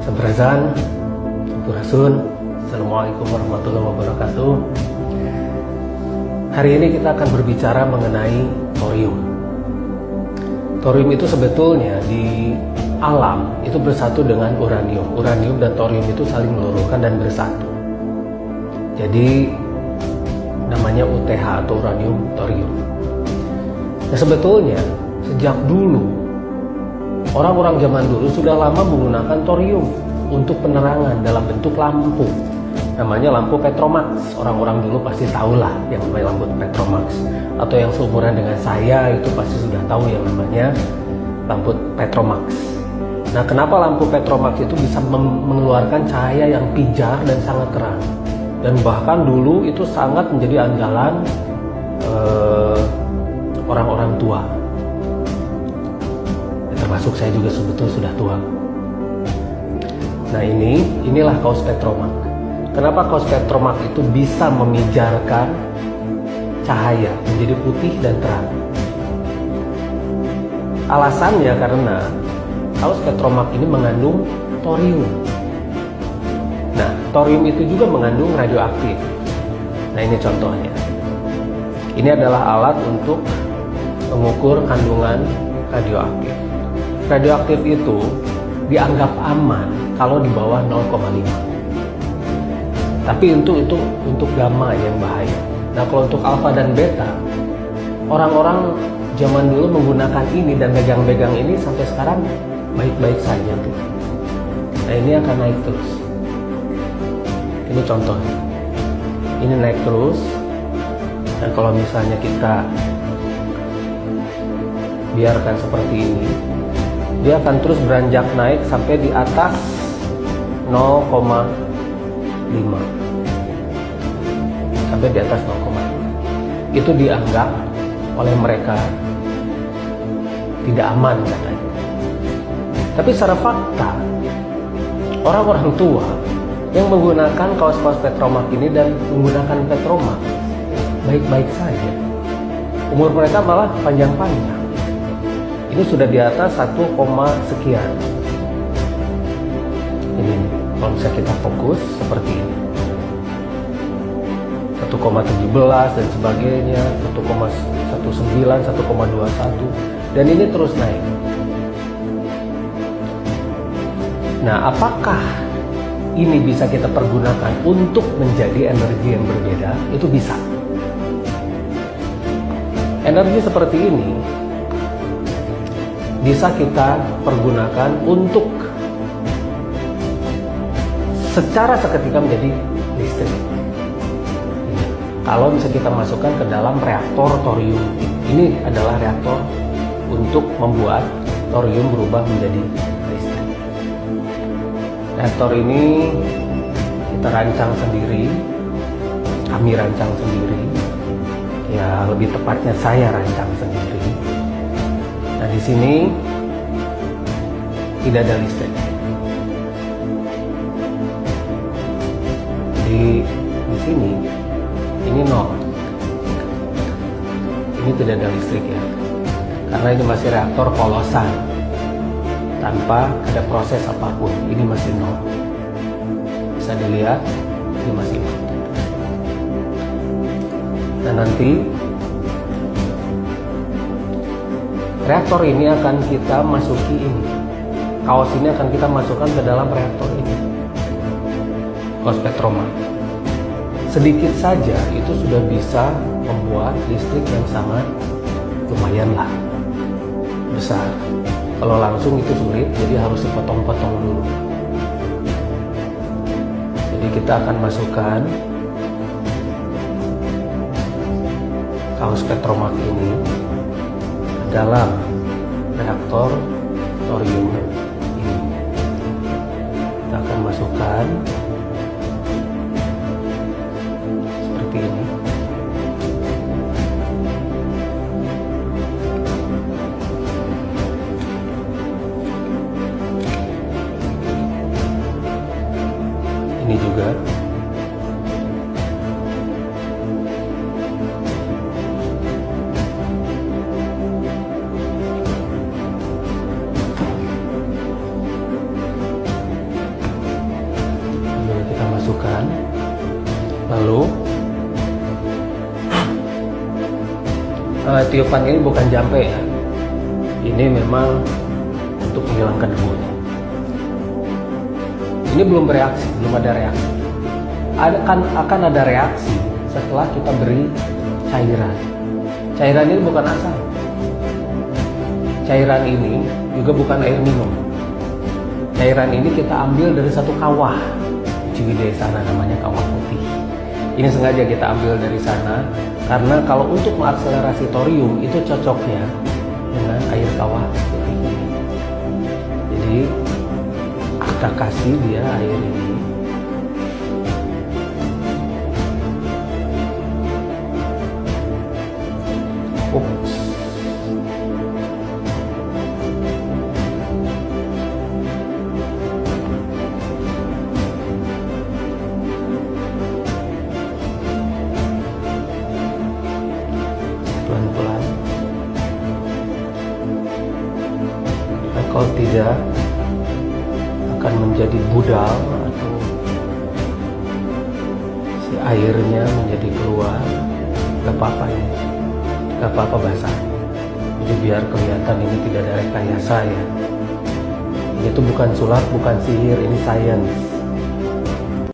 Sampurasun, Sampurasun. Assalamualaikum warahmatullahi wabarakatuh. Hari ini kita akan berbicara mengenai thorium. Thorium itu sebetulnya di alam itu bersatu dengan uranium. Uranium dan thorium itu saling meluluhkan dan bersatu. Jadi namanya UTH atau uranium thorium. Nah, sebetulnya sejak dulu orang-orang zaman dulu sudah lama menggunakan thorium untuk penerangan dalam bentuk lampu. Namanya lampu Petromax. Orang-orang dulu pasti tahulah yang namanya lampu Petromax. Atau yang seumuran dengan saya itu pasti sudah tahu yang namanya lampu Petromax. Nah, kenapa lampu Petromax itu bisa mengeluarkan cahaya yang pijar dan sangat terang? Dan bahkan dulu itu sangat menjadi andalan orang-orang tua. Termasuk saya juga sebetulnya sudah tua. Nah, inilah kaos Petromax. Kenapa kaos Petromax itu bisa memijarkan cahaya menjadi putih dan terang? Alasannya karena kaos Petromax ini mengandung thorium. Nah, thorium itu juga mengandung radioaktif. Nah, ini contohnya. Ini adalah alat untuk mengukur kandungan radioaktif. Radioaktif itu dianggap aman kalau di bawah 0,5. Tapi untuk gamma yang bahaya. Nah, kalau untuk alfa dan beta, orang-orang zaman dulu menggunakan ini dan megang-megang ini sampai sekarang baik-baik saja tuh. Nah, ini akan naik terus. Ini contohnya. Ini naik terus. Dan kalau misalnya kita biarkan seperti ini, dia akan terus beranjak naik sampai di atas 0,5. Sampai di atas 0,5. Itu dianggap oleh mereka tidak aman katanya. Tapi secara fakta, orang-orang tua yang menggunakan kaos-kaos Petromax ini dan menggunakan Petromax baik-baik saja. Umur mereka malah panjang-panjang. Ini sudah di atas 1, sekian. Ini kalau misalnya kita fokus seperti ini, 1,17 dan sebagainya, 1,19, 1,21, dan ini terus naik. Nah, apakah ini bisa kita pergunakan untuk menjadi energi yang berbeda? Itu bisa. Energi seperti ini bisa kita pergunakan untuk secara seketika menjadi listrik. Kalau bisa kita masukkan ke dalam reaktor thorium. Ini adalah reaktor untuk membuat thorium berubah menjadi listrik. Reaktor ini kita rancang sendiri, kami rancang sendiri. Ya, lebih tepatnya saya rancang sendiri. Nah, di sini tidak ada listrik. Di sini ini nol. Ini tidak ada listrik ya. Karena ini masih reaktor polosan. Tanpa ada proses apapun. Ini masih nol. Bisa dilihat, ini masih nol. Nah, nanti reaktor ini akan kita masuki ini. Kaos ini akan kita masukkan ke dalam reaktor ini. Kaos Petromax. Sedikit saja itu sudah bisa membuat listrik yang sangat lumayan lah besar. Kalau langsung itu sulit, jadi harus dipotong-potong dulu. Jadi kita akan masukkan kaos Petromax ini dalam reaktor thorium ini. Kita akan masukkan seperti ini. Ini juga. Lalu tiupan ini bukan jampe ya, ini memang untuk menghilangkan debunya. Ini belum bereaksi, belum ada reaksi. Akan ada reaksi setelah kita beri cairan. Cairan ini bukan asal. Cairan ini juga bukan air minum. Cairan ini kita ambil dari satu kawah di Ciwidey sana, namanya kawah putih. Ini sengaja kita ambil dari sana karena kalau untuk mengakselerasi thorium itu cocoknya dengan air kawah putih ini. Jadi kita kasih dia air ini. Ups. Pelan-pelan. Nah, kalau tidak akan menjadi budal atau si airnya menjadi keluar. Gak apa-apa ini, gak apa-apa basah. Jadi biar kelihatan ini tidak ada rekayasa ya. Ini tuh bukan sulap, bukan sihir, ini sains.